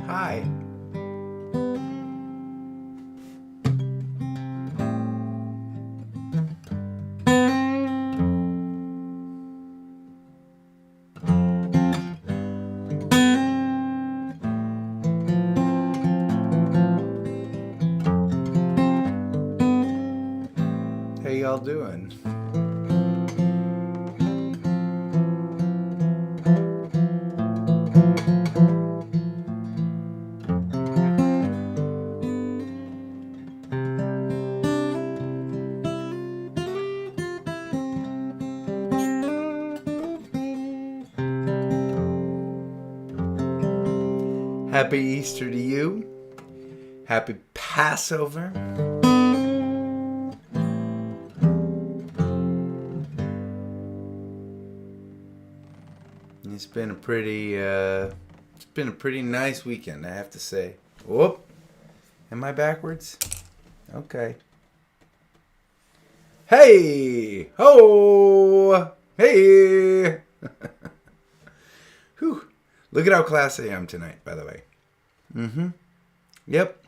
Hi. How y'all doing? Happy Easter to you. Happy Passover. It's been a pretty nice weekend, I have to say. Whoop. Am I backwards? Okay. Hey! Ho! Hey! Whew. Look at how classy I am tonight, by the way. Yep.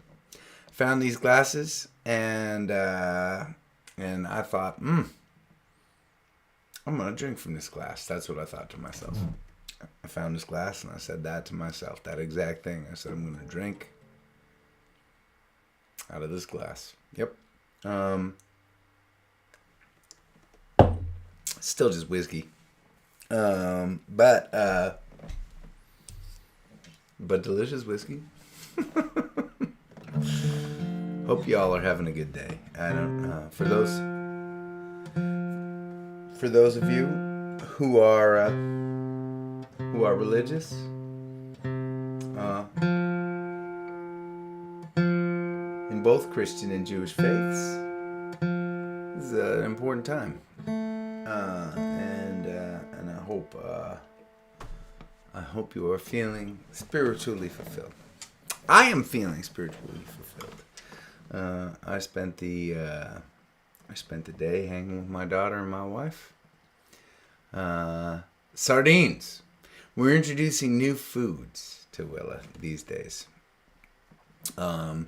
Found these glasses and I thought, I'm gonna drink from this glass. That's what I thought to myself. I found this glass and I said that to myself. That exact thing. I said, I'm gonna drink out of this glass. Yep. Still just whiskey. But delicious whiskey. Hope y'all are having a good day. I don't. For those of you who are religious, in both Christian and Jewish faiths, this is an important time, and I hope you are feeling spiritually fulfilled. I am feeling spiritually fulfilled. I spent the day hanging with my daughter and my wife. Sardines. We're introducing new foods to Willa these days. And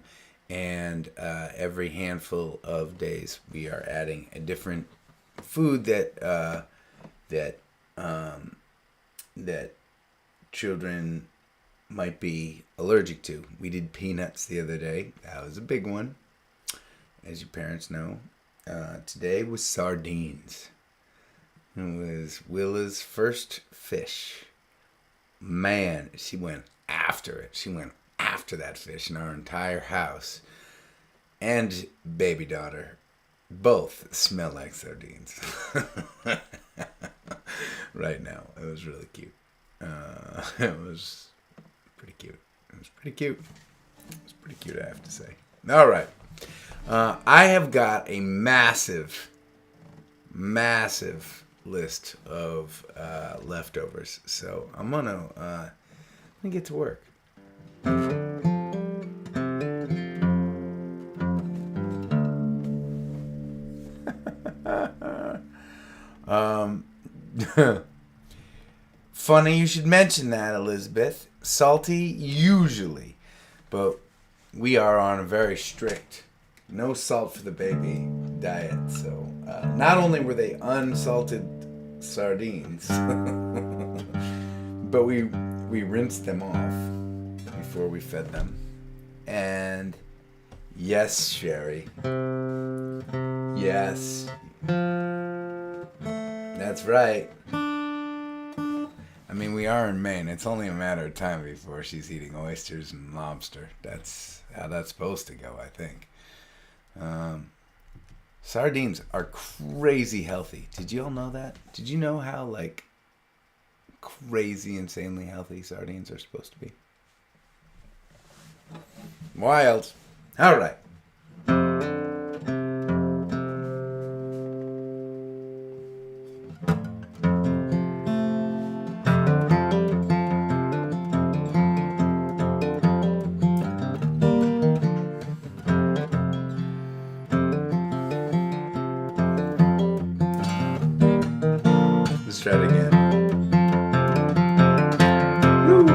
every handful of days we are adding a different food that children might be allergic to. We did peanuts the other day. That was a big one, as your parents know. Today was sardines. It was Willa's first fish. Man, she went after it. She went after that fish in our entire house. And baby daughter both smell like sardines. Right now. It was really cute. It was pretty cute. It was pretty cute, I have to say. All right. I have got a massive list of leftovers. So I'm going to get to work. Funny you should mention that, Elizabeth. Salty, usually. But we are on a very strict no salt for the baby diet. So not only were they unsalted sardines, but we rinsed them off before we fed them. And yes, Sherry. Yes. That's right. I mean, we are in Maine. It's only a matter of time before she's eating oysters and lobster. That's how that's supposed to go, I think. Sardines are crazy healthy. Did you all know that? Did you know how, like, crazy, insanely healthy sardines are supposed to be? Wild. All right. try it again. Woo.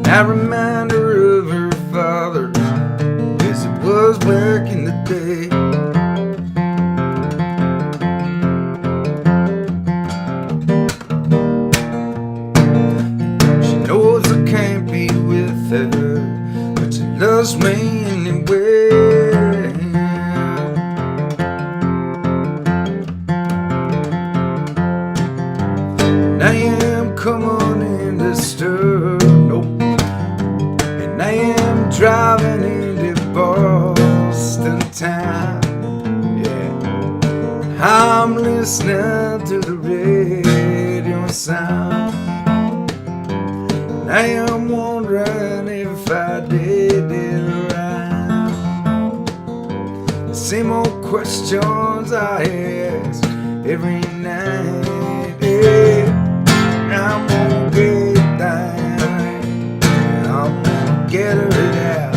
I remind her of her father, as it was back in the day. She knows I can't be with her, but she loves me anyway. And I am coming in disturbed. And I am driving into Boston town. Yeah, I'm listening to the radio sound. And I am wondering if I did it right. The same old questions I ask every night. Yeah, I'm gonna get down. I'm gonna get her out.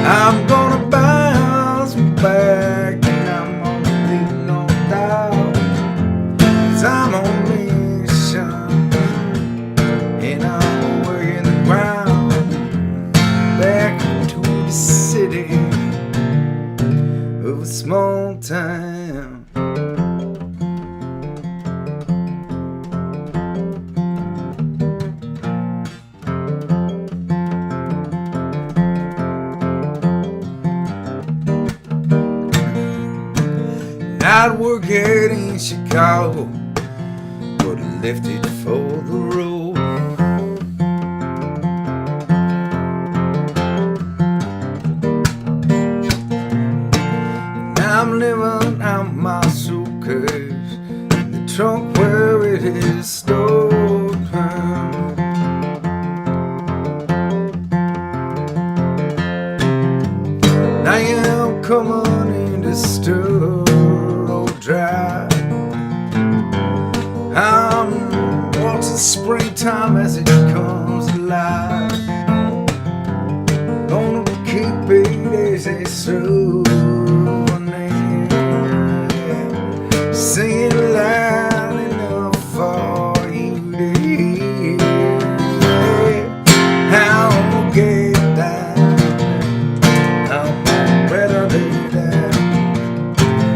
I'm gonna bounce back, and I'm gonna leave no doubt. 'Cause I'm on a mission, and I'm working the ground back to the city of a small town. I'd work out in Chicago, but I left it for the road. And I'm living out my suitcase in the trunk where it is stored. And I am coming in disturbed. Drive. I'm watching springtime as it comes alive. Gonna keep it as a souvenir, singing loud enough for you to hear. How I'll get down, I'm better than that.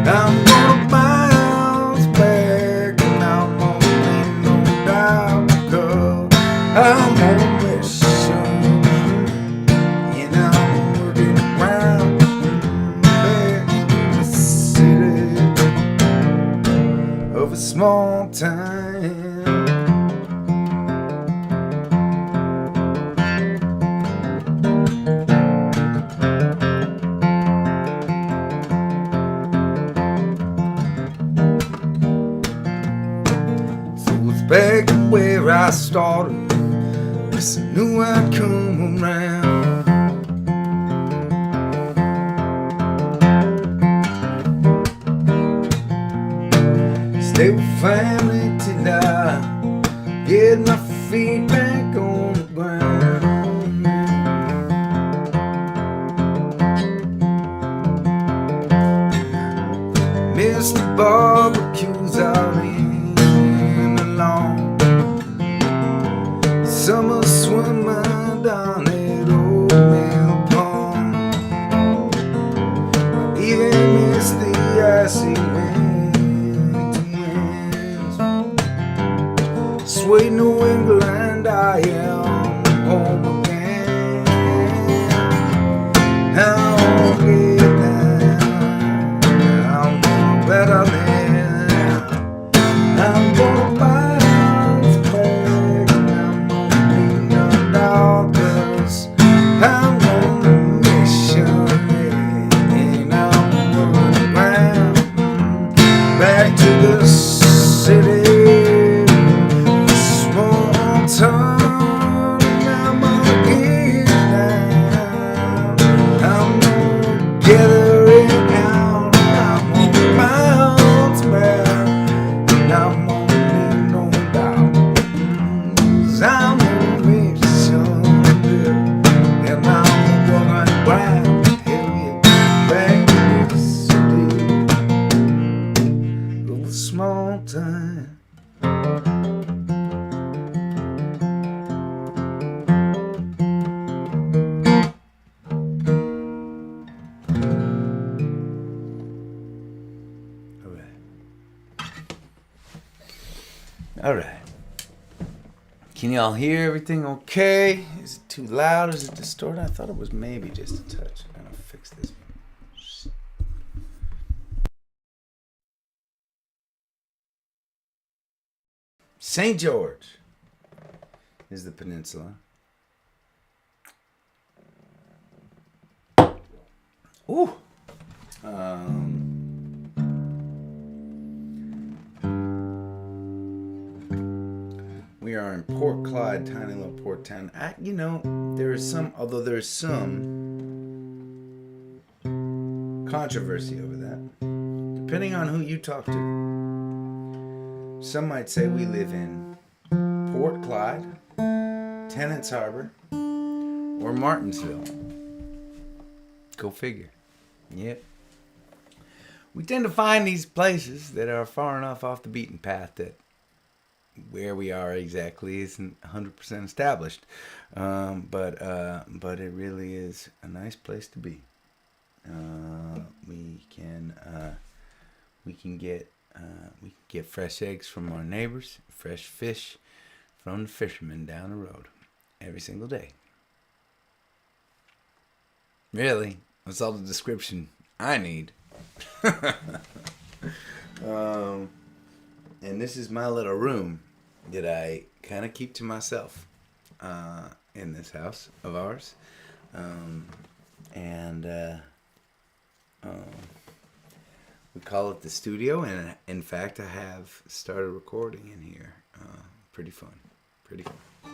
I'm gonna bounce back, and I'm gonna leave no doubt, 'cause I'm on a mission, and I'm working around back in the city of a small town. Back where I started, yes, I knew I'd come around. Stay with family till I get my feet back on the ground. Miss the barbecues out in summer swimming down at Old Mill Pond. Even miss the icy winter winds. Sweet New England, I All right. Can y'all hear everything okay? Is it too loud? Is it distorted? I thought it was maybe just a touch. I'm going to fix this. St. George is the peninsula. Ooh. We are in Port Clyde, tiny little port town. There is some controversy over that, depending on who you talk to. Some might say we live in Port Clyde, Tennant's Harbor, or Martinsville. Go figure. Yep. We tend to find these places that are far enough off the beaten path that where we are exactly isn't 100% established. But it really is a nice place to be. We can get fresh eggs from our neighbors, fresh fish from the fishermen down the road every single day. Really, that's all the description I need. And this is my little room that I kind of keep to myself in this house of ours. We call it the studio, and in fact, I have started recording in here. Pretty fun.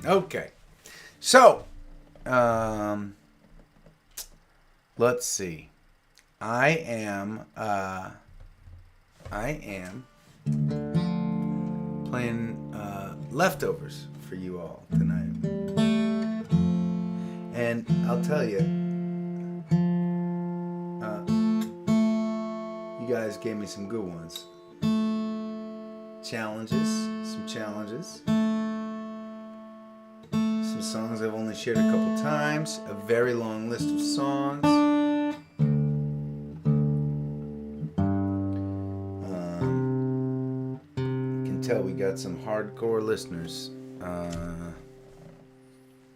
Okay, so let's see. I am playing leftovers for you all tonight, and I'll tell you, you guys gave me some good ones. Some challenges. Some songs I've only shared a couple times. A very long list of songs. You can tell we got some hardcore listeners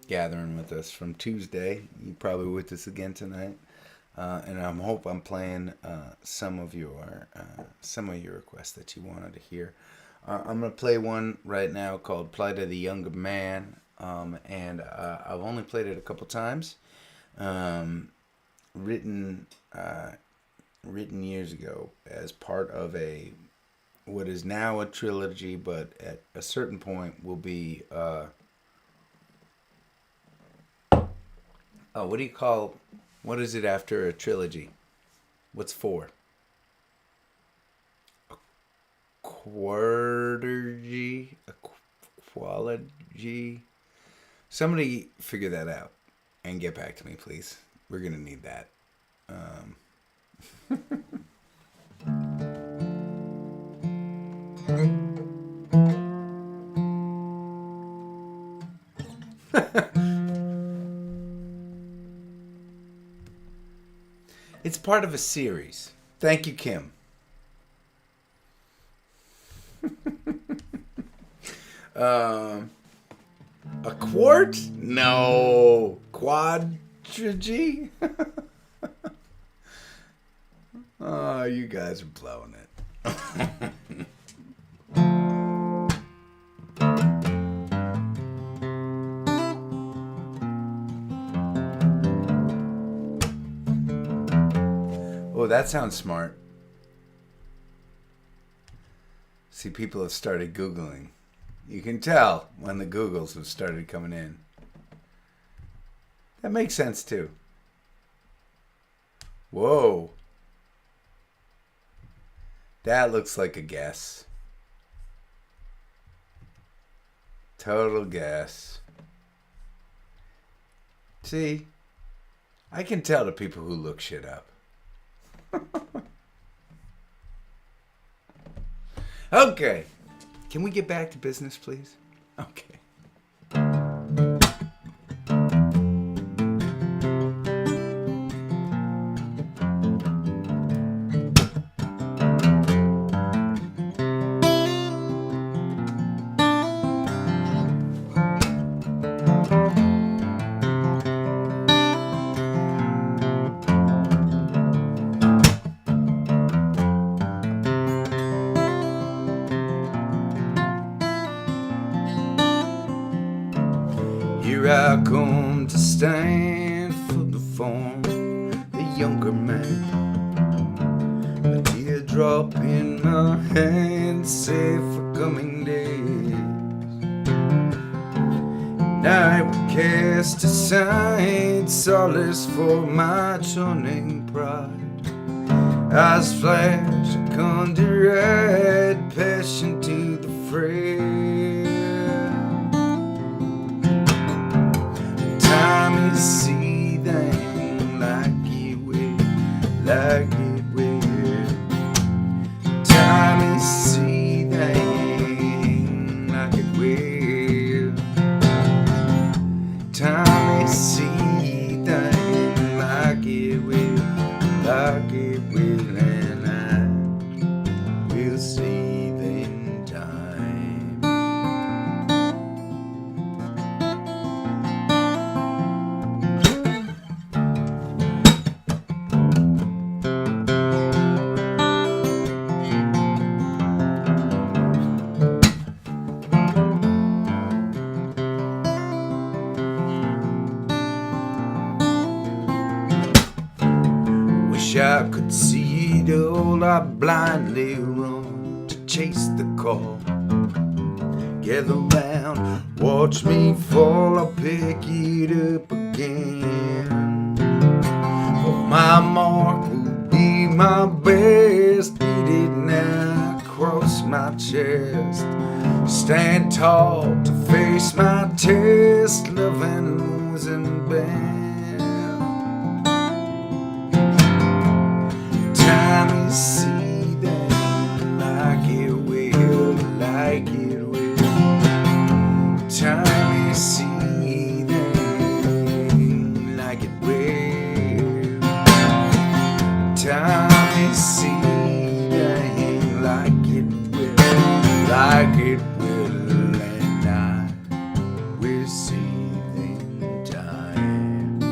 gathering with us from Tuesday. You're probably with us again tonight. And I hope I'm playing some of your requests that you wanted to hear. I'm going to play one right now called Plight of the Younger Man. And I've only played it a couple times. Written years ago as part of what is now a trilogy, but at a certain point will be what is it after a trilogy? What's 4? A quartergy? A qualogy? Somebody figure that out and get back to me, please. We're going to need that. It's part of a series. Thank you, Kim. A quart? No. Quadrigy? Oh, you guys are blowing it. Oh, that sounds smart. See, people have started Googling. You can tell when the Googles have started coming in. That makes sense, too. Whoa. That looks like a guess. Total guess. See, I can tell the people who look shit up. Okay. Can we get back to business, please? Okay. stand for the form, the younger man. A teardrop in my hand, save for coming days. And I would cast aside solace for my churning pride. Eyes flash, I conjure add passion to the frail. Time is seething like it will, like it will. Time is seething like it will. Time is seething like it will, like it will, and I will seethe in time. Wish I could see it all, I blindly run to chase the call. Gather round, watch me fall, I'll pick it up again. For my mark will be my best, beat it now, cross my chest. Stand tall to face my test, love and losing band. Time is seething like it will, like it will. Time is seething like it will. Time is seething like it will, like it will, and I will seethe in time.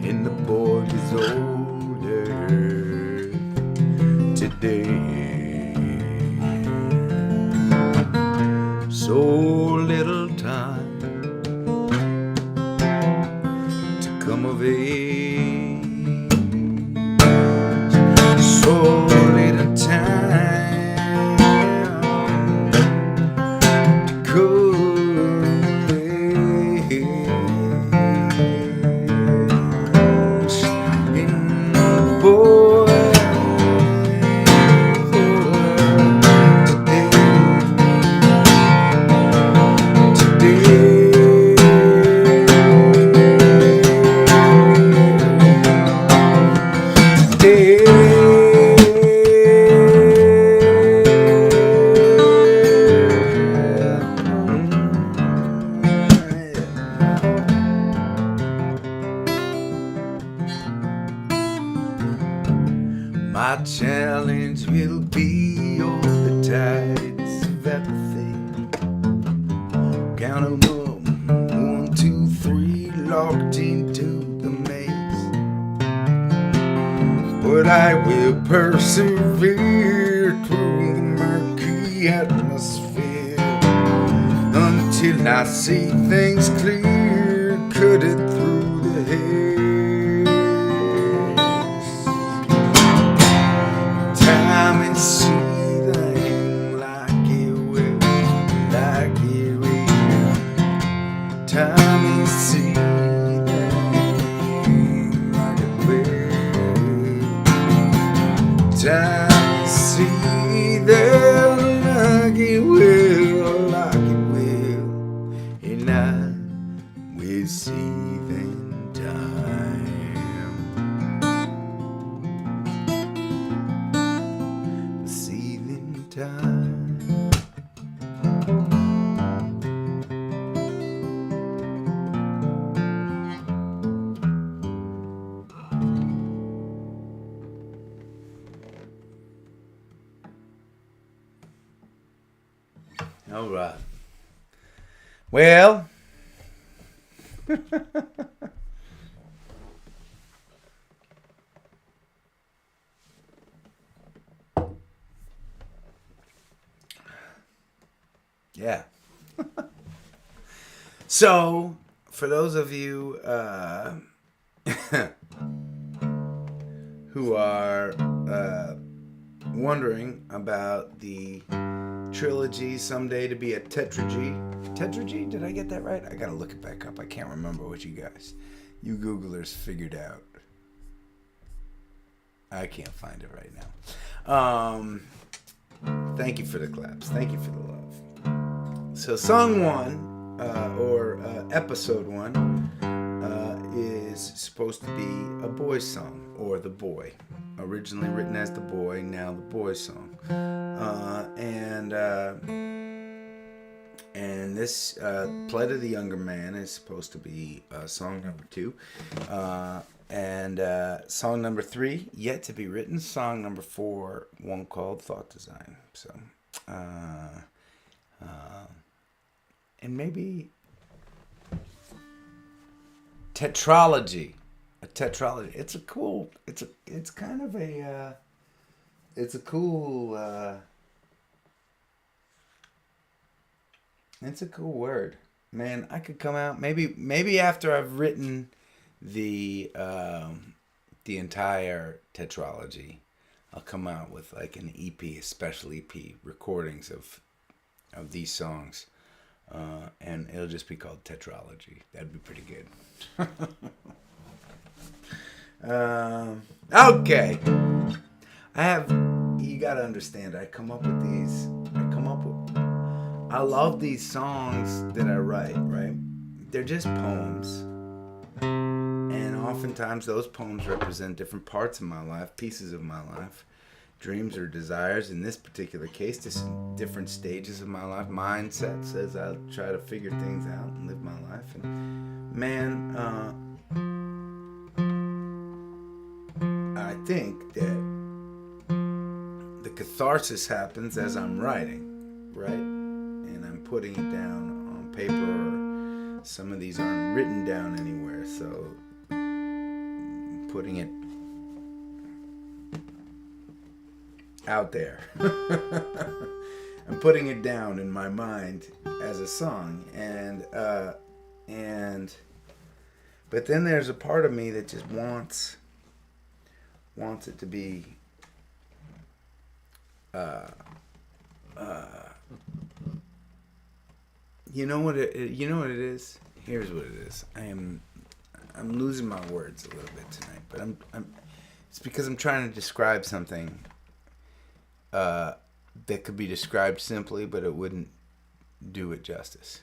And the boy is older today. So little time to come of age. So little time to come of age. And the boy my challenge will be on the tides of apathy. Count 'em up, 1, 2, 3, locked into the maze. But I will persevere through the murky atmosphere until I see things clear, cut it through the haze. Time is seething like it will, like it will. Time is seething like it will. Time is seething like it will, like it will. And I will seethe in time. Seethe in time. All right. Well, Yeah. So, for those of you who are wondering about the trilogy someday to be a tetralogy. Tetralogy? Did I get that right? I gotta look it back up. I can't remember what you Googlers figured out. I can't find it right now. Thank you for the claps. Thank you for the love. So song 1, or episode 1, is supposed to be a boy's song, or The Boy. Originally written as The Boy, now The Boy's Song. And this Plight of the Younger Man is supposed to be song number 2. And song number 3, yet to be written. Song number 4, one called Thought Design. So, and maybe tetralogy. A tetralogy. It's a cool. It's kind of a. It's a cool. It's a cool word, man. I could come out maybe after I've written the entire tetralogy, I'll come out with like an EP, a special EP, recordings of these songs, and it'll just be called Tetralogy. That'd be pretty good. Okay. You gotta understand, I love these songs that I write, right? They're just poems. And oftentimes those poems represent different parts of my life, pieces of my life, dreams or desires. In this particular case, just different stages of my life, mindsets as I try to figure things out and live my life. And man, I think that the catharsis happens as I'm writing, right? And I'm putting it down on paper, or some of these aren't written down anywhere, so putting it out there. I'm putting it down in my mind as a song, but then there's a part of me that just wants it to be you know what it is? Here's what it is. I'm losing my words a little bit tonight, but it's because I'm trying to describe something that could be described simply, but it wouldn't do it justice.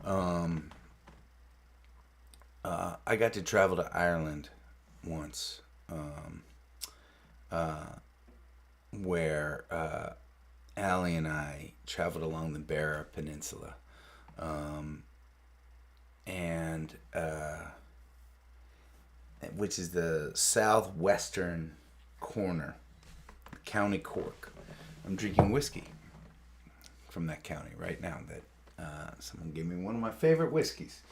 I got to travel to Ireland once, where Allie and I traveled along the Beara Peninsula, and which is the southwestern corner, County Cork. I'm drinking whiskey from that county right now. That someone gave me one of my favorite whiskeys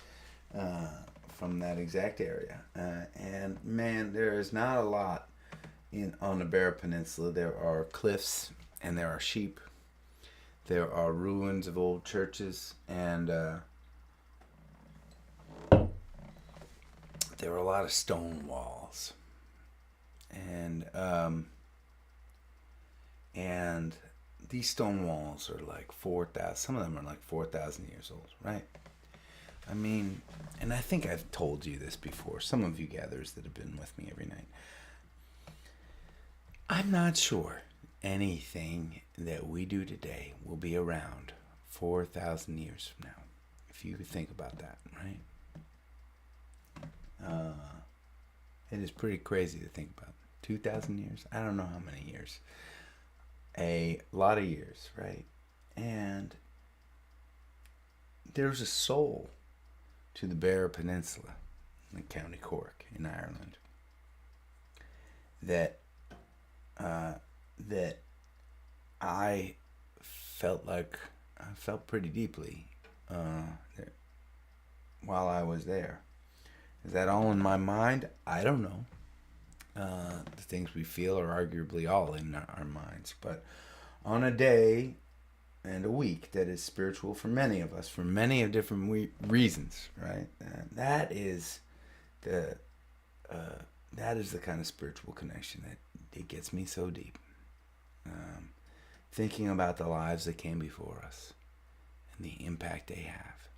from that exact area. And man, there is not a lot on the Beara Peninsula. There are cliffs and there are sheep. There are ruins of old churches, and there are a lot of stone walls. And these stone walls are like 4,000. Some of them are like 4,000 years old, right? I mean, and I think I've told you this before. Some of you gatherers that have been with me every night. I'm not sure anything that we do today will be around 4,000 years from now. If you could think about that, right? It is pretty crazy to think about. 2,000 years? I don't know how many years. A lot of years, right? And there's a soul to the Beara Peninsula in County Cork in Ireland that I felt pretty deeply while I was there. Is that all in my mind? I don't know. The things we feel are arguably all in our minds. But on a day and a week that is spiritual for many of us, for many of different reasons, right? That is the kind of spiritual connection that it gets me so deep. Thinking about the lives that came before us and the impact they have,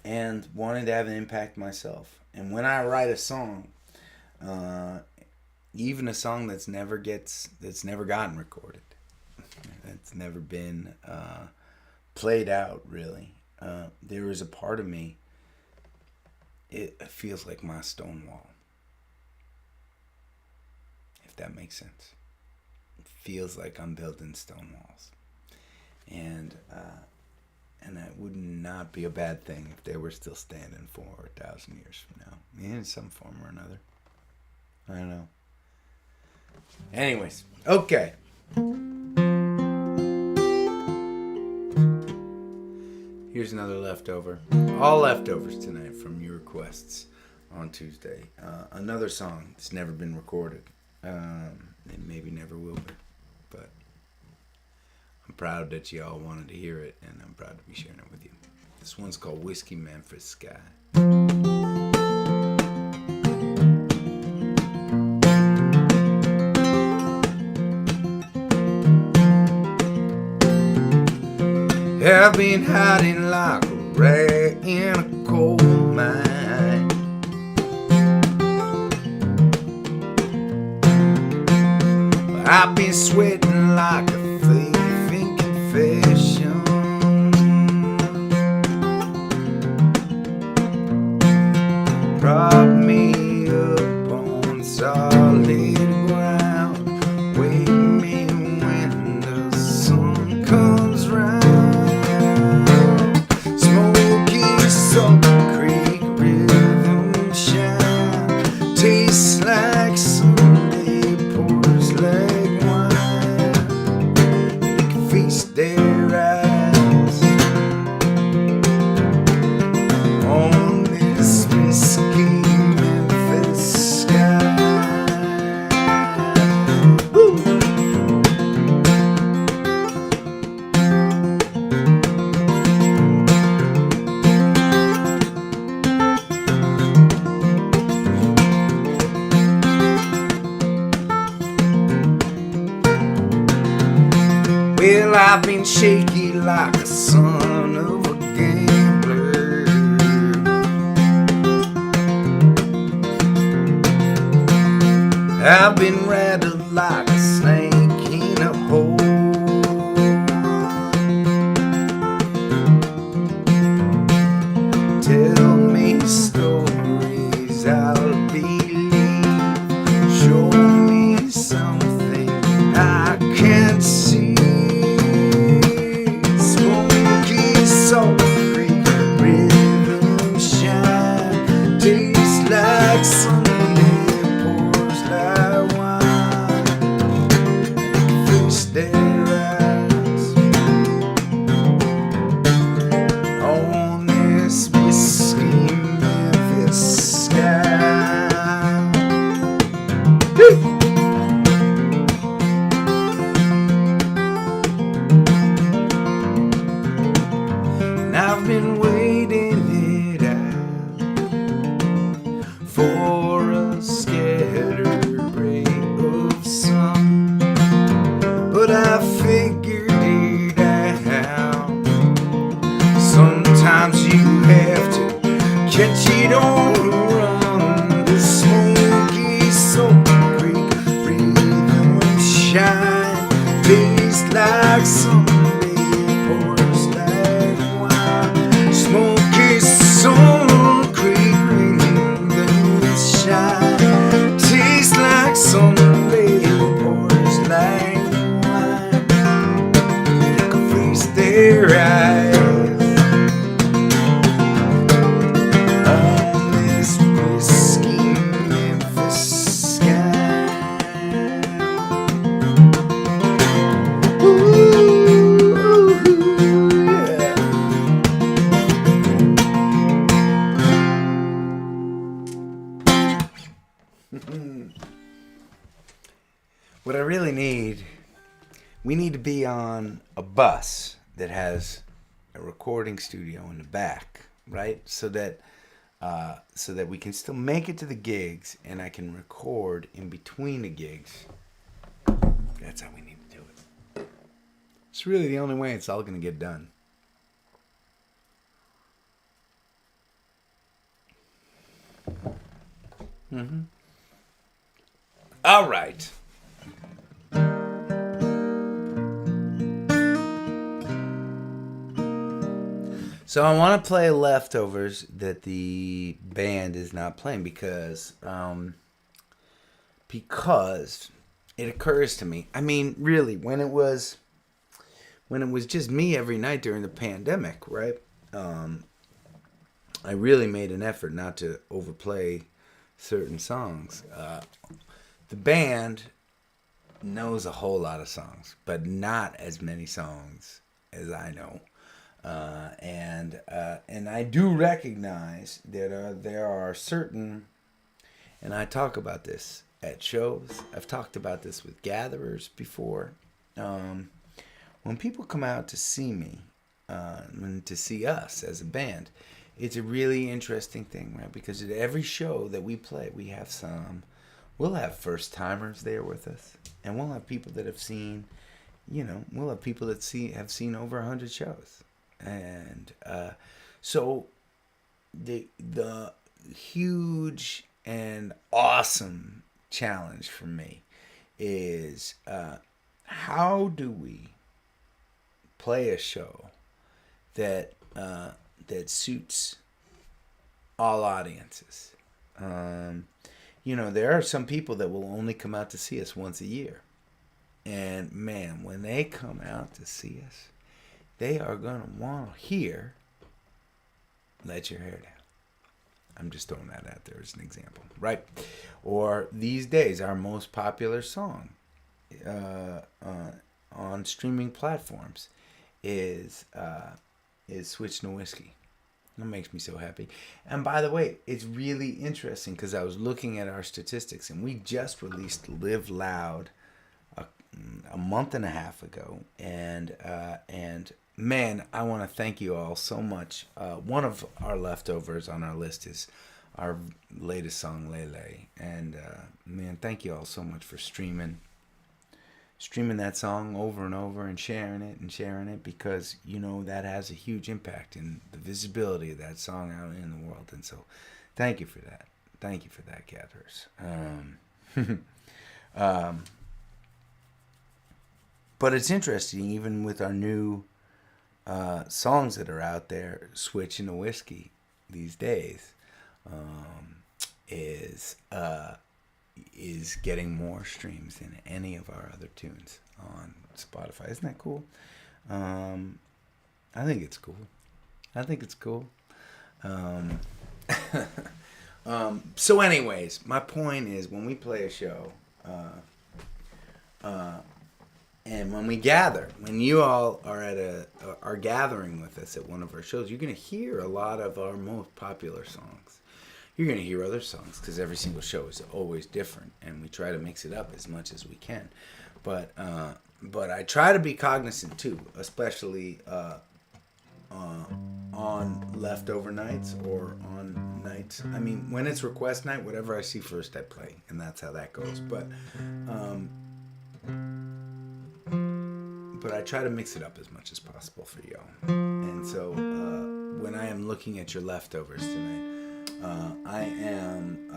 and wanting to have an impact myself. And when I write a song, even a song that's never gotten recorded, that's never been played out really, there is a part of me, it feels like my stone wall, if that makes sense. It feels like I'm building stone walls, and that would not be a bad thing if they were still standing 4,000 years from now, in some form or another. I don't know. Anyways, okay. Here's another leftover. All leftovers tonight from your requests on Tuesday. Another song that's never been recorded. It maybe never will be. But I'm proud that y'all wanted to hear it, and I'm proud to be sharing it with you. This one's called Whiskey Memphis Sky. I've been hiding like a rat in a coal mine. I've been sweating like a thief in confession. Prop me up on solid ground. Wake me when the sun comes round. Salt Creek rhythm shine, tastes like Sunday, pours like wine. They can feast their eyes on this whiskey Memphis sky. Woo! Well, I've been shaky like a son of a gambler. I've been rattled like a snake in a hole. Tell me stories I'll believe. Show me something I can't see. Salt Creek rhythm shine, tastes like Sunday, pours like wine. Feast their eyes on this whiskey Memphis sky. Woo! I've been waiting it out for a scattered ray of sun, but I figured it out. Sometimes you have to catch it on the run. The smoky Salt Creek rhythm shine, tastes like Sunday, pours like smoky Salt Creek rhythm shine, tastes like Sunday, pours like wine. They can feast their eyes on this whiskey Memphis sky. Ooh, yeah. What I really need We need to be on a bus that has a recording studio in the back, right? So that we can still make it to the gigs, and I can record in between the gigs. That's how we need to do it. It's really the only way it's all going to get done. All right. So I want to play Leftovers that the band is not playing because it occurs to me. I mean, really, when it was just me every night during the pandemic, right? I really made an effort not to overplay certain songs. The band knows a whole lot of songs, but not as many songs as I know. And I do recognize that there are certain, and I talk about this at shows. I've talked about this with gatherers before. When people come out to see me, and to see us as a band, it's a really interesting thing, right? Because at every show that we play, we'll have first timers there with us, and we'll have people that have seen, we'll have people that have seen over 100 shows. And so the huge and awesome challenge for me is how do we play a show that suits all audiences? There are some people that will only come out to see us once a year, and man, when they come out to see us, they are going to want to hear Let Your Hair Down. I'm just throwing that out there as an example, right? Or these days, our most popular song on streaming platforms is Switch to Whiskey. That makes me so happy. And by the way, it's really interesting because I was looking at our statistics, and we just released Live Loud a month and a half ago, and man, I want to thank you all so much. One of our leftovers on our list is our latest song, Lele, and man, thank you all so much for streaming that song over and over and sharing it because that has a huge impact in the visibility of that song out in the world. And so thank you for that gatherers. But it's interesting, even with our new songs that are out there, Switching to Whiskey these days is getting more streams than any of our other tunes on Spotify. Isn't that cool? I think it's cool. So anyways, my point is, when we play a show, and when we gather, when you all are gathering with us at one of our shows, you're going to hear a lot of our most popular songs. You're going to hear other songs because every single show is always different, and we try to mix it up as much as we can. But I try to be cognizant too, especially on leftover nights or on nights. I mean, when it's request night, whatever I see first, I play, and that's how that goes. But I try to mix it up as much as possible for y'all. And so when I am looking at your leftovers tonight, I am,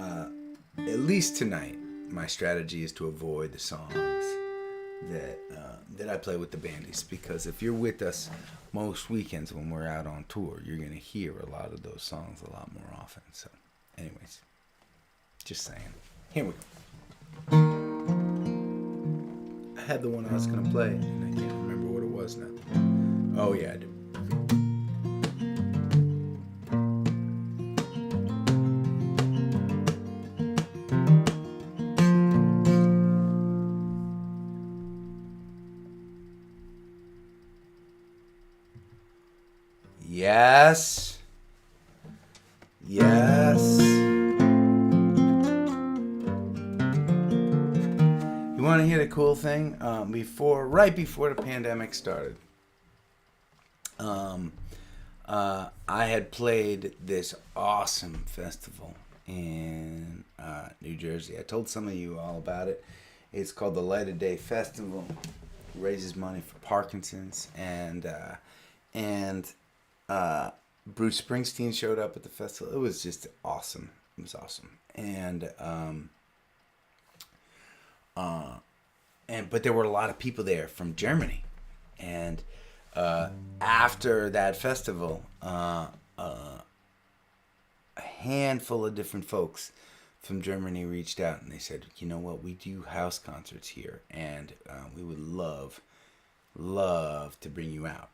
at least tonight, my strategy is to avoid the songs that I play with the bandies, because if you're with us most weekends when we're out on tour, you're going to hear a lot of those songs a lot more often. So anyways, just saying. Here we go. I had the one I was going to play, and I can't remember what it was now. Oh yeah, I do. Yes. You want want to hear the cool thing? Right before the pandemic started, I had played this awesome festival in New Jersey. I told some of you all about it. It's called the Light of Day Festival. It raises money for Parkinson's, and Bruce Springsteen showed up at the festival. It was just awesome. It was awesome, but there were a lot of people there from Germany, and after that festival, a handful of different folks from Germany reached out and they said, you know what, we do house concerts here, and we would love to bring you out.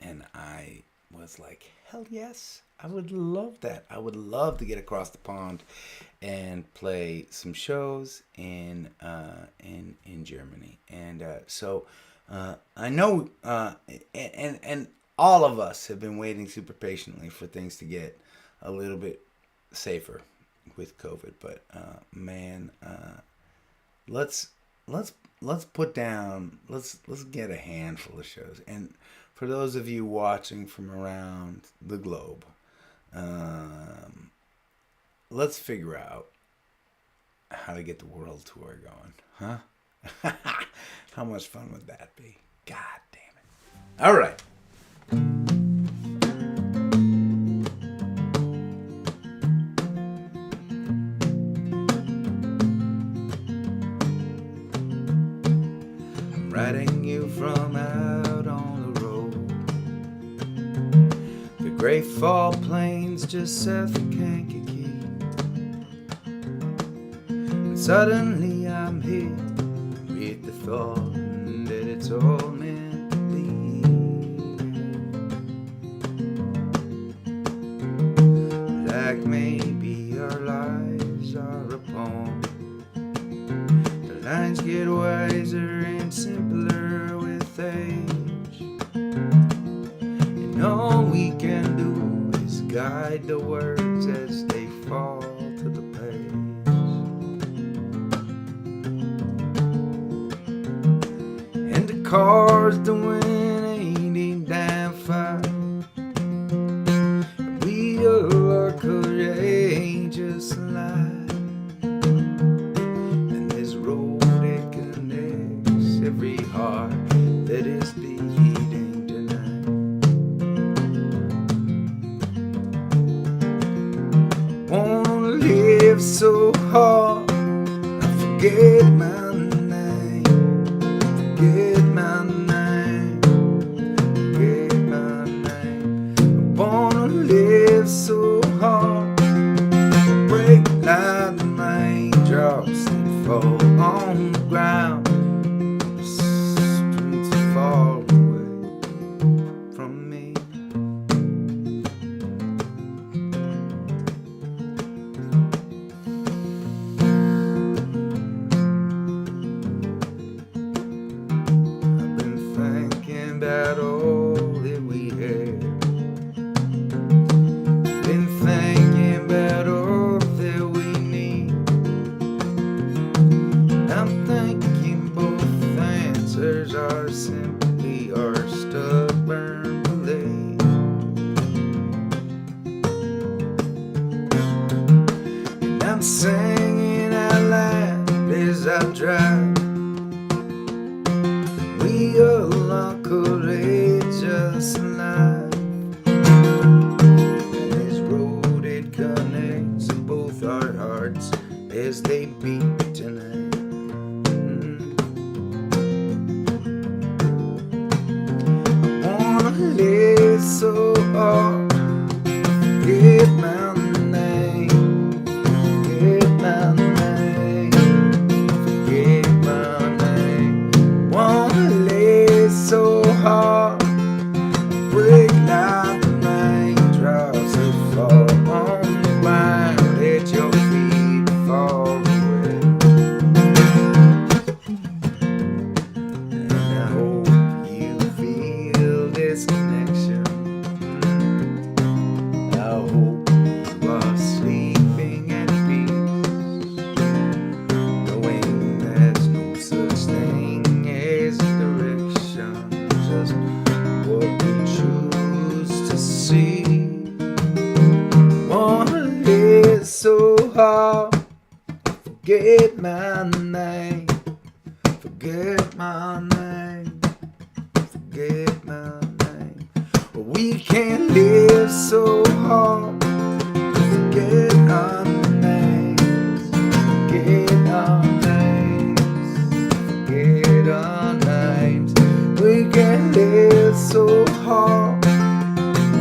And I was like, hell yes, I would love that. I would love to get across the pond and play some shows in Germany. And so I know, and all of us have been waiting super patiently for things to get a little bit safer with COVID. But man, let's put down. Let's get a handful of shows. And for those of you watching from around the globe, let's figure out how to get the world tour going, huh? How much fun would that be? God damn it. All right. I'm writing you from out on the road. The Great Fall Plains just south of Kankakee. And suddenly I'm hit with the thought that it's all meant to be. Like maybe our lives are a poem. The lines get wiser and simpler with age, and all we can do is guide the words as they fall to the page. And the cars to win ain't even damn fast. We are courageous lives, and this road it connects every heart that is beating tonight. Wanna live so hard, I forget my name, forget my name, forget my name. I wanna live so hard, break like the raindrops that fall on the ground. Streets are far away from me. I've been thinking about all that we had. Been thinking about all that we need. I'm thinking both answers are simply our stubborn belief. And I'm singing out loud as I drive. We all are courageous alive. And this road it connects both our hearts as they beat tonight. I wanna live so hard, forget my name, forget my name, forget my name. Wanna live so hard, break like the raindrops that fall on the ground. Let your feet fall away. And I hope you feel this connection. forget my name, forget my name, forget my name. We can't live so hard, forget our names, forget our names, forget our names. We can't live so hard,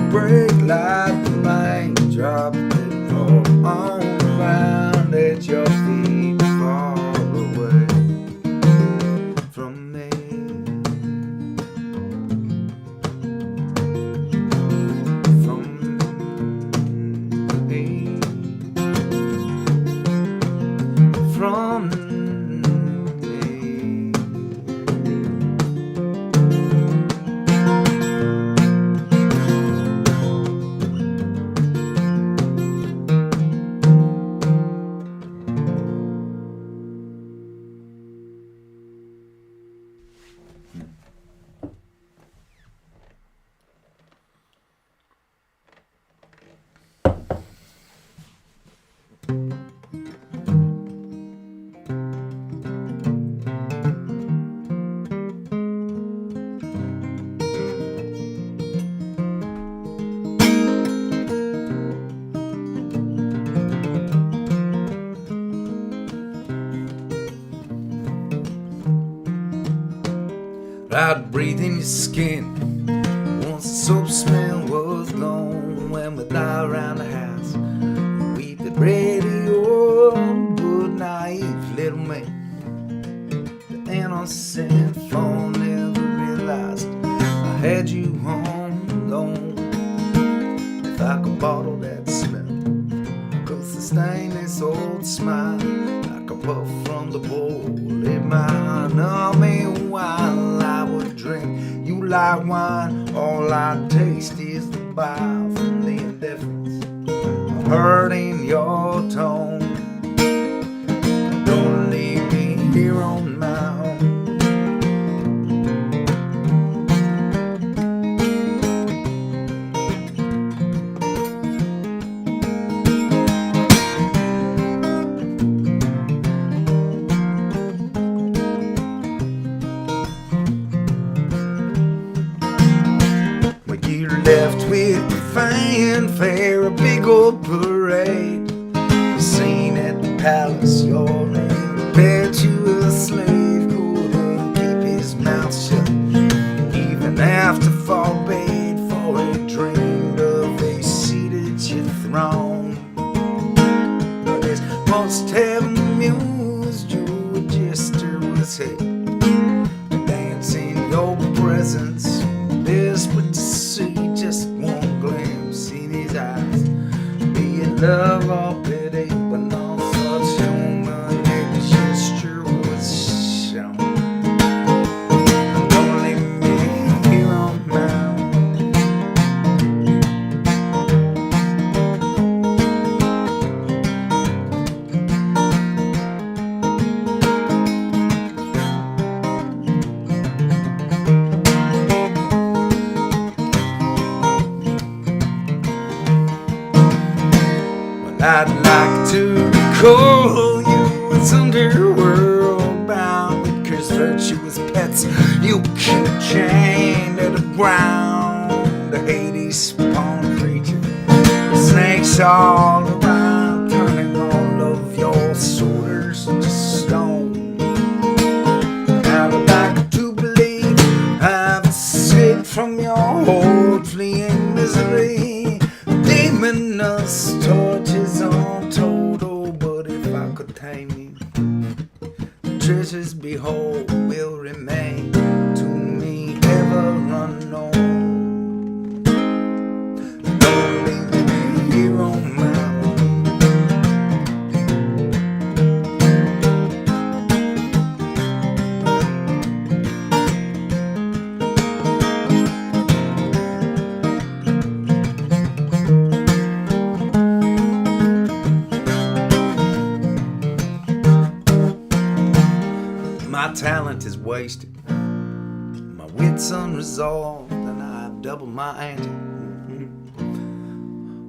break like the rain, drop it all on the ground at your feet, far away from me. From me. From me. I'd breathe in your skin once the soap smell was gone. When we lie around the house, we'd be radio, good naive little me. The innocent fool never realized I had you home alone. If I could bottle that smell, I could sustain this old smile like a puff from the bowl. It might numb me while I would drink you like wine. All I taste is the bile from the indifference I heard in your tone. Don't leave me here on my own. Left with the fanfare, a big old parade. Seen at the palace, your impetuous slave couldn't keep his mouth shut, even after forbade, for he dreamed of a seat at your throne. But this must have amused you, a gesture was hate, dance in your presence, desperate to see just one glimpse in his eyes, be it love or pity, but no such human gesture was shown. Don't leave me here on my own. I'd like to recall you as underworld bound, because virtuous pets you keep chained to the ground. The Hades spawn creature, snakes all around, turning all of your soldiers to stone. I'd like to believe I've escaped from your hold, fleeing misery, demonous torches untold. Oh, but if I could tame you, the treasures behold will remain to me ever unknown. Don't leave me here on my own. My talent is wasted, my wit's unresolved, and I've doubled my ante.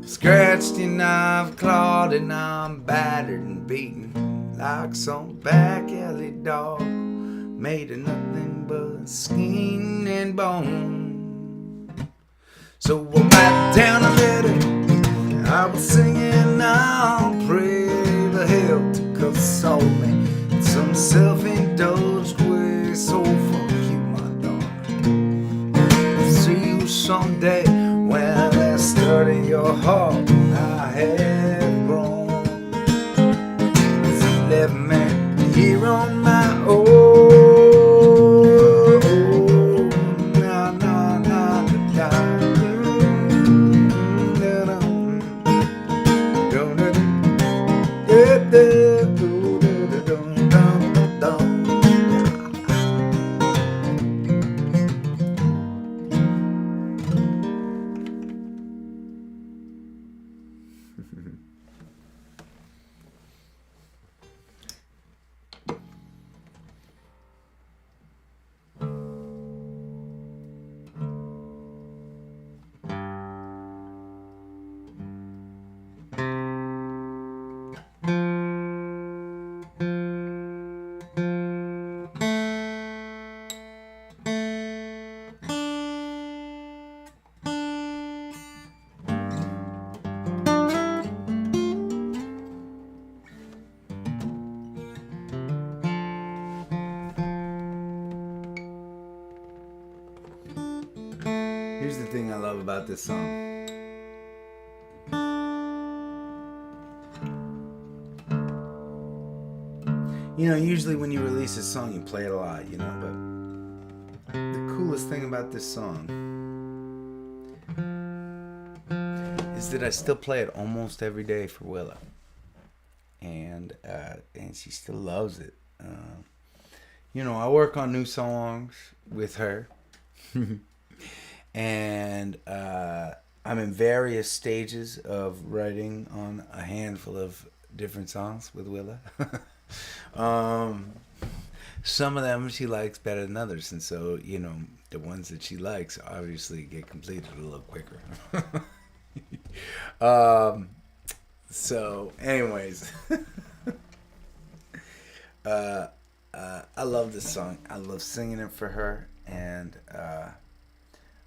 Scratched and I've clawed and I'm battered and beaten, like some back alley dog, made of nothing but skin and bone. So I write down a letter, I was singing, I'll pray to hell to console me in some self-indulged way. So fuck you, my dog. See you someday when I study your heart. I have grown. Left me here on my own. Na, na, na, da, Here's the thing I love about this song. You know, usually when you release a song, you play it a lot, you know, but the coolest thing about this song is that I still play it almost every day for Willa. And she still loves it. You know, I work on new songs with her. And I'm in various stages of writing on a handful of different songs with Willa. Some of them she likes better than others, and so, you know, the ones that she likes obviously get completed a little quicker. So anyways, I love this song. I love singing it for her, and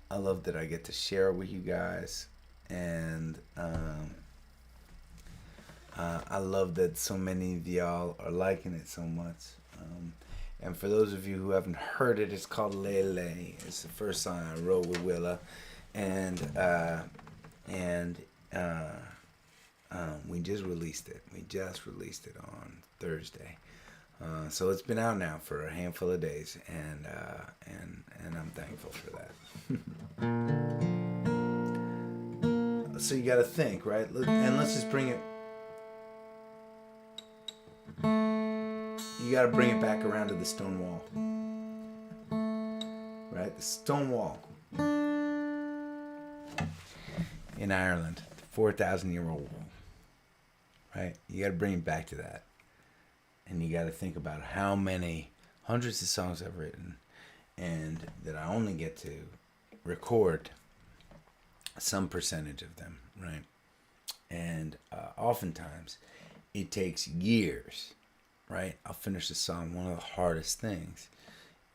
I love that I get to share it with you guys, and I love that so many of y'all are liking it so much. And for those of you who haven't heard it, it's called Lele. It's the first song I wrote with Willa, and we just released it. We just released it on Thursday. So it's been out now for a handful of days, and I'm thankful for that. So you got to think, right? And let's just bring it. You got to bring it back around to the stone wall, right? The stone wall in Ireland, 4,000-year-old wall, right? You got to bring it back to that. And you got to think about how many hundreds of songs I've written, and that I only get to record some percentage of them, right? And oftentimes it takes years, right? I'll finish a song. One of the hardest things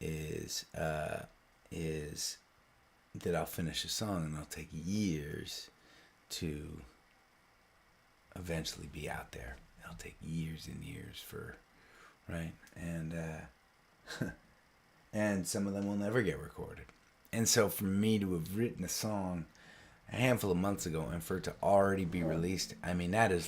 is that I'll finish a song, and it'll take years to eventually be out there. It'll take years and years for, right? And and some of them will never get recorded. And so for me to have written a song a handful of months ago and for it to already be released, I mean, that is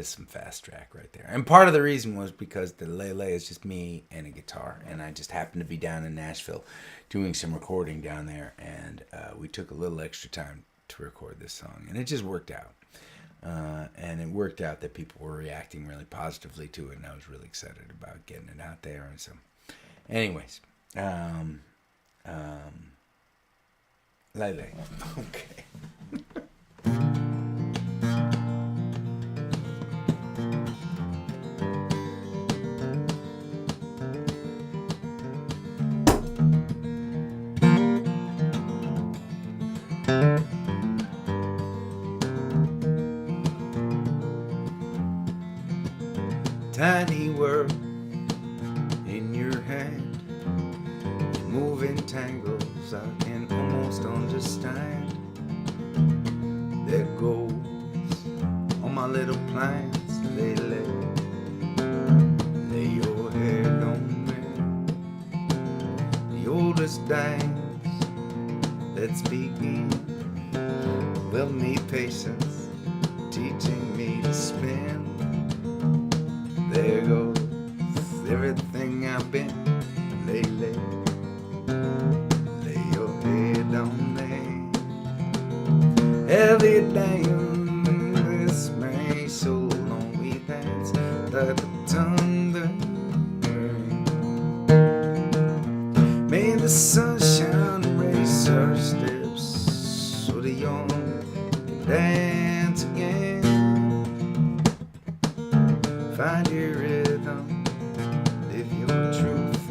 some fast track right there. And part of the reason was because the Lele is just me and a guitar, and I just happened to be down in Nashville doing some recording down there, and we took a little extra time to record this song, and it just worked out. And it worked out that people were reacting really positively to it, and I was really excited about getting it out there. And so, anyways, Lele. Okay. tangles I can almost understand. There goes all my little plans, lay your head on me. The oldest dance that's begin will need patience, teaching me to spin. There goes everything I've been, lay your head on me. Heavy down this may so long we dance like the thunder. May the sunshine erase our steps so the young can dance again. Find your rhythm, live your truth.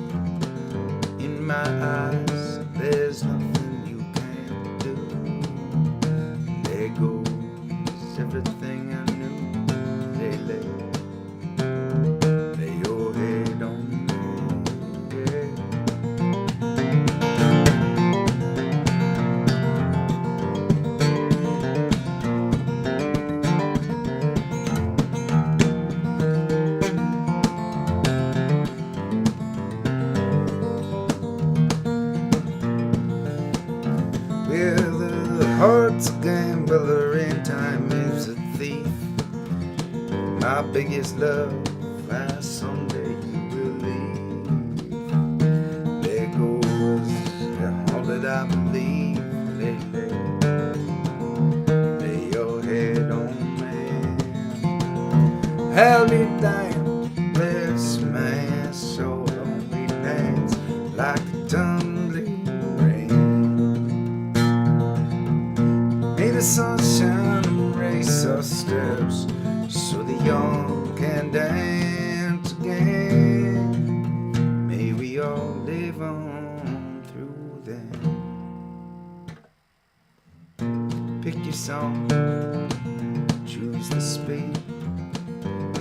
In my eyes, there's nothing you can't do. There goes everything I knew. Lay your head on me. Yeah. Heart's a gambler and time is a thief. My biggest love, I someday you will leave. There goes all that I believe. Lay your head on me. Held me down, bless my soul. Don't we dance like the tumbling rain. May the sunshine erase our steps so the young can dance again. May we all live on through them. Pick your song, choose the speed.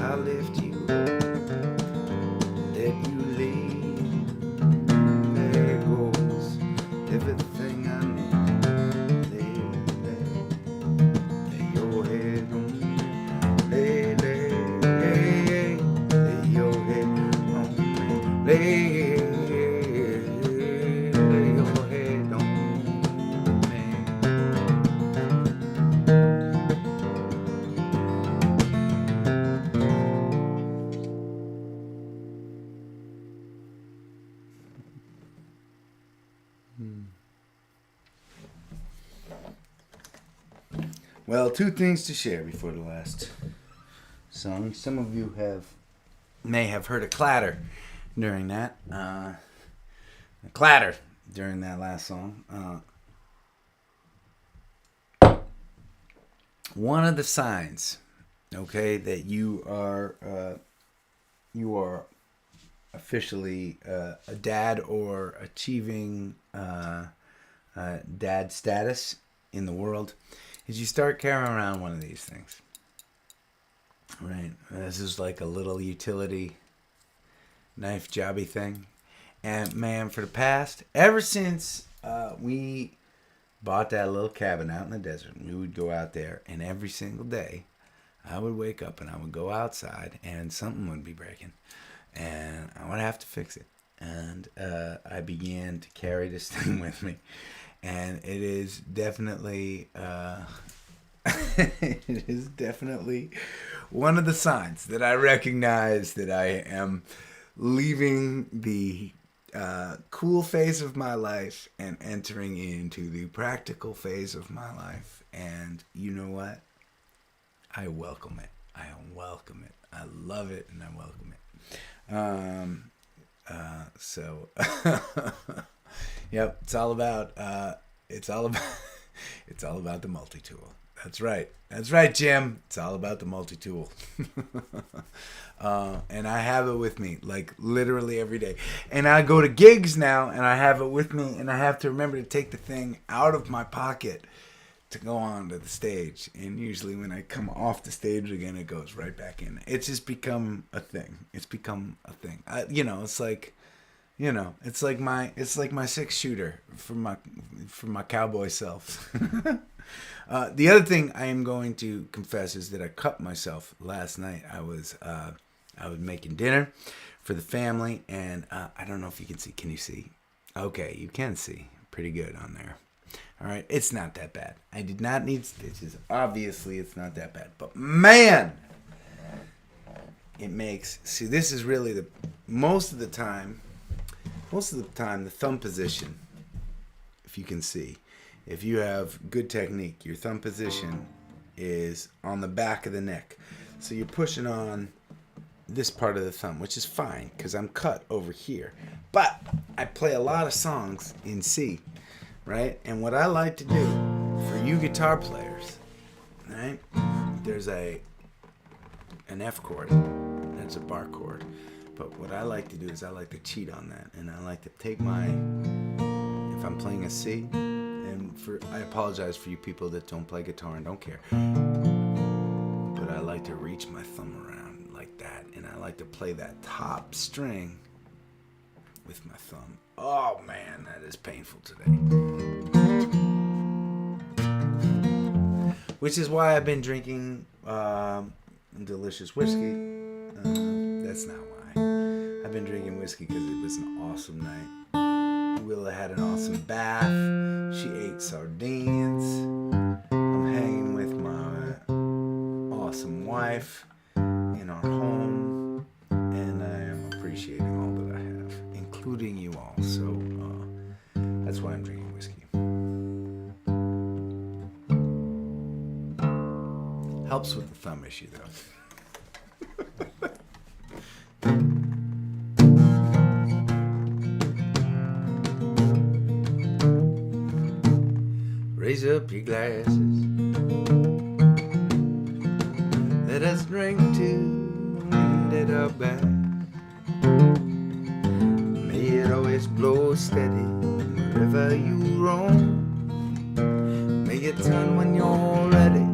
I'll lift you up, let you lead. There goes everything I need. Lay your head on me. Well, two things to share before the last song. Some of you may have heard a clatter during that. A clatter during that last song. One of the signs, okay, that you are officially a dad or achieving dad status in the world is you start carrying around one of these things. Right? This is like a little utility knife jobby thing. And man, for the past, ever since we bought that little cabin out in the desert, we would go out there, and every single day I would wake up and I would go outside and something would be breaking and I would have to fix it. And I began to carry this thing with me, and it is definitely it is definitely one of the signs that I recognize that I am leaving the cool phase of my life and entering into the practical phase of my life. And you know what? I welcome it. I welcome it. I love it, and I welcome it. So, yep, it's all about the multi-tool. That's right, Jim. It's all about the multi-tool. And I have it with me, like, literally every day. And I go to gigs now, and I have it with me, and I have to remember to take the thing out of my pocket to go on to the stage. And usually when I come off the stage again, it goes right back in. It's just become a thing. It's become a thing. It's like, You know, it's like my 6-shooter for my cowboy self. The other thing I am going to confess is that I cut myself last night. I was making dinner for the family, and I don't know if you can see. Can you see? Okay, you can see. Pretty good on there. All right, it's not that bad. I did not need stitches. Obviously, it's not that bad. But man, it makes. See, this is really most of the time, the thumb position, if you can see. If you have good technique, your thumb position is on the back of the neck. So you're pushing on this part of the thumb, which is fine because I'm cut over here. But I play a lot of songs in C, right? And what I like to do for you guitar players, right? There's an F chord. That's a bar chord. But what I like to do is I like to cheat on that. And I like to take if I'm playing a C, I apologize for you people that don't play guitar and don't care. But I like to reach my thumb around like that. And I like to play that top string with my thumb. Oh man, that is painful today. Which is why I've been drinking delicious whiskey. That's not why. I've been drinking whiskey because it was an awesome night. Willa had an awesome bath. She ate sardines. I'm hanging with my awesome wife in our home, and I am appreciating all that I have, including you all. So that's why I'm drinking whiskey. Helps with the thumb issue, though. Raise up your glasses. Let us drink to wind at our back. May it always blow steady wherever you roam. May it turn when you're ready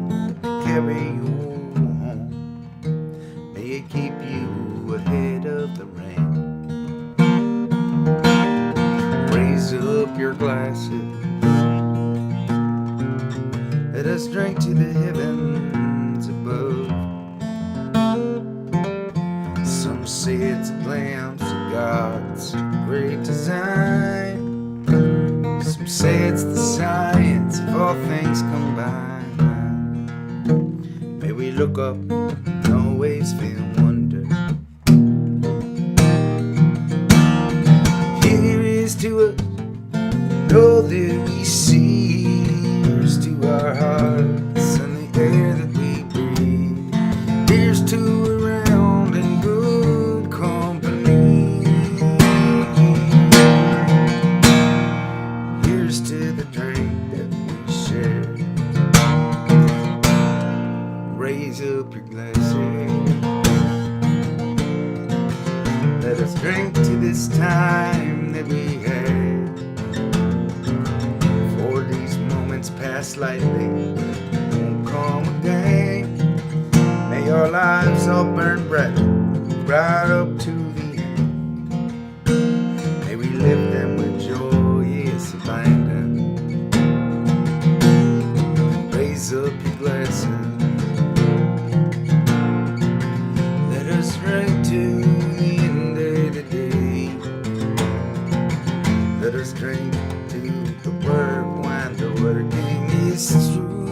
to carry you home. May it keep you ahead of the rain. Raise up your glasses. Let us drink to the heavens above. Some say it's a glimpse of God's great design. Some say it's the science of all things combined. May we look up and always feel wonder. Here is to us, know that we see. Here's to our hearts and the air that we breathe. Here's to around in good company. Here's to the drink that we share. Raise up your glasses. Let us drink to this time that we had. Pass lightly, won't come again. May our lives all burn bright, right up to the end. May we live them with joyous abandon. Raise up your glasses. Let us drink to the end of the day. Let us drink to the word when the working is true.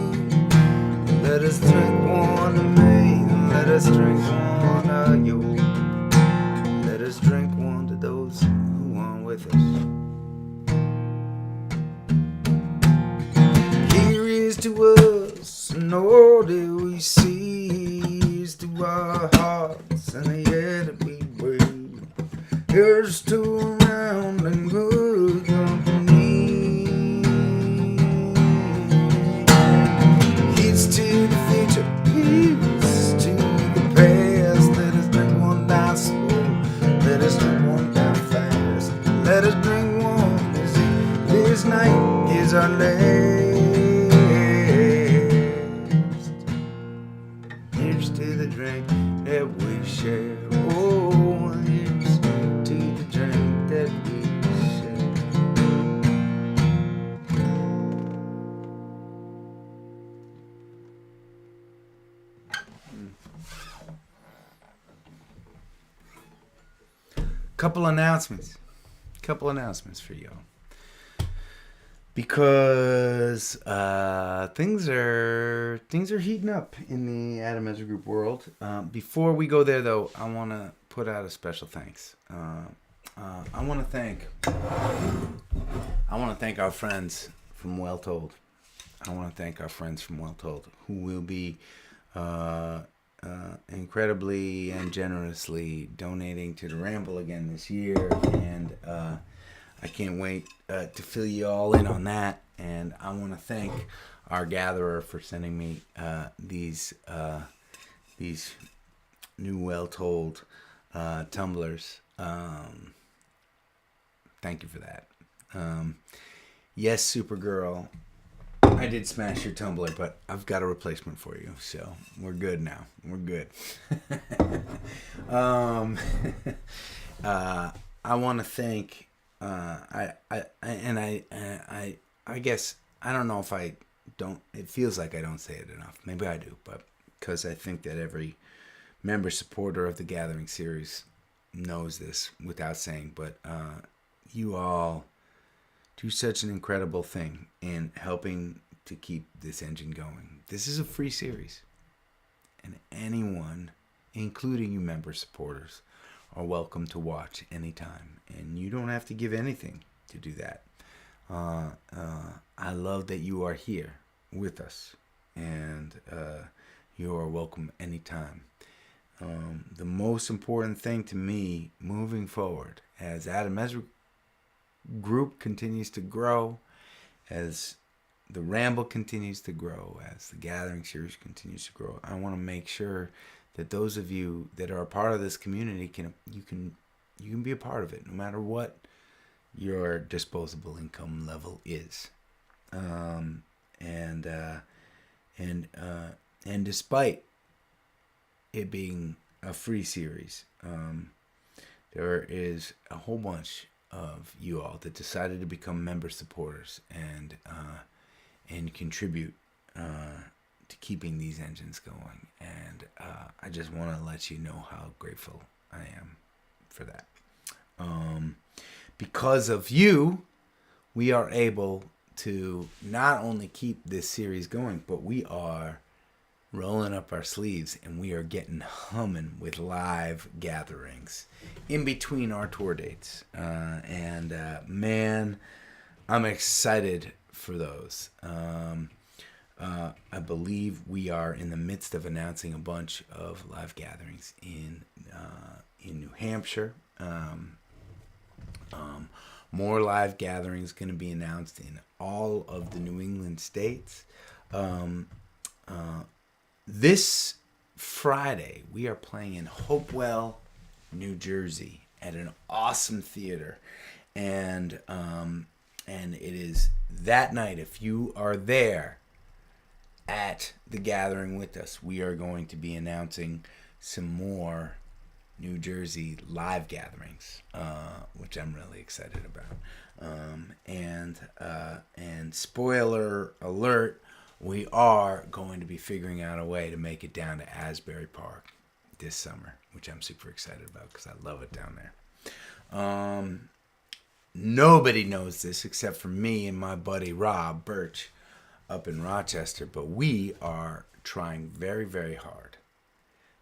Let us drink one of me. Let us drink one of you. Let us drink one to those who are with us. Here is to us, and all that we see. Here's to our hearts and the air that we breathe. Here's to around and good company. Here's to the future. Here's to the past. Let us drink one down slow. Let us drink one down fast. Let us drink one as if this night is our last. Here's to the drink that we share. Oh, here's to the drink that we Couple announcements. Couple announcements for y'all. Because things are heating up in the Adam Ezra Group world. Before we go there, though, I want to put out a special thanks. I want to thank our friends from Well Told. Who will be incredibly and generously donating to the Ramble again this year, and I can't wait to fill you all in on that. And I want to thank our gatherer for sending me these new Well Told tumblers. Thank you for that. Yes, Supergirl, I did smash your tumbler, but I've got a replacement for you, so we're good now. We're good. I want to thank. I guess I don't know if I don't. It feels like I don't say it enough. Maybe I do, but because I think that every member supporter of the Gathering series knows this without saying. But you all do such an incredible thing in helping to keep this engine going. This is a free series, and anyone, including you member supporters, are welcome to watch anytime, and you don't have to give anything to do that. I love that you are here with us, and you are welcome anytime. The most important thing to me moving forward, as Adam Ezra Group continues to grow, as the Ramble continues to grow, as the Gathering series continues to grow, I want to make sure that those of you that are a part of this community can be a part of it, no matter what your disposable income level is. And despite it being a free series, there is a whole bunch of you all that decided to become member supporters and contribute to keeping these engines going. And I just want to let you know how grateful I am for that. Because of you, we are able to not only keep this series going, but we are rolling up our sleeves and we are getting humming with live gatherings in between our tour dates. Man, I'm excited for those. I believe we are in the midst of announcing a bunch of live gatherings in New Hampshire. More live gatherings going to be announced in all of the New England states. This Friday, we are playing in Hopewell, New Jersey, at an awesome theater, and it is that night. If you are there at the gathering with us, we are going to be announcing some more New Jersey live gatherings, which I'm really excited about. And spoiler alert, we are going to be figuring out a way to make it down to Asbury Park this summer, which I'm super excited about because I love it down there. Nobody knows this except for me and my buddy Rob Birch up in Rochester, but we are trying very, very hard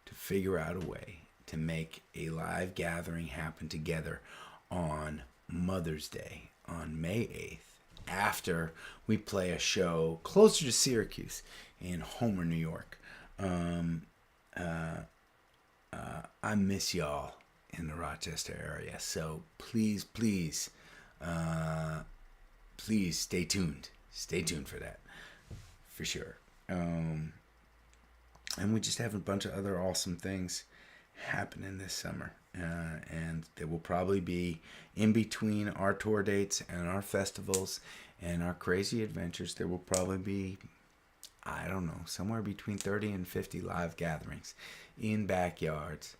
to figure out a way to make a live gathering happen together on Mother's Day on May 8th, after we play a show closer to Syracuse in Homer, New York. I miss y'all in the Rochester area, so please stay tuned. Stay tuned for that, for sure. And we just have a bunch of other awesome things happening this summer, and there will probably be, in between our tour dates and our festivals and our crazy adventures, there will probably be, I don't know, somewhere between 30 and 50 live gatherings in backyards,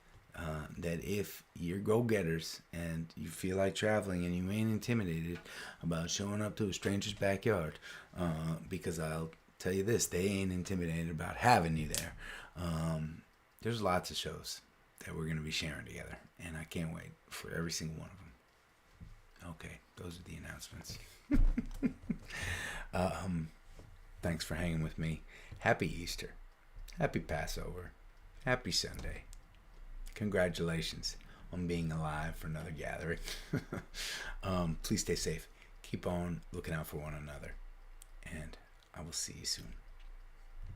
that if you're go-getters and you feel like traveling and you ain't intimidated about showing up to a stranger's backyard, because I'll tell you this, they ain't intimidated about having you there. There's lots of shows that we're going to be sharing together. And I can't wait for every single one of them. Okay, those are the announcements. Thanks for hanging with me. Happy Easter. Happy Passover. Happy Sunday. Congratulations on being alive for another gathering. Please stay safe. Keep on looking out for one another. And I will see you soon.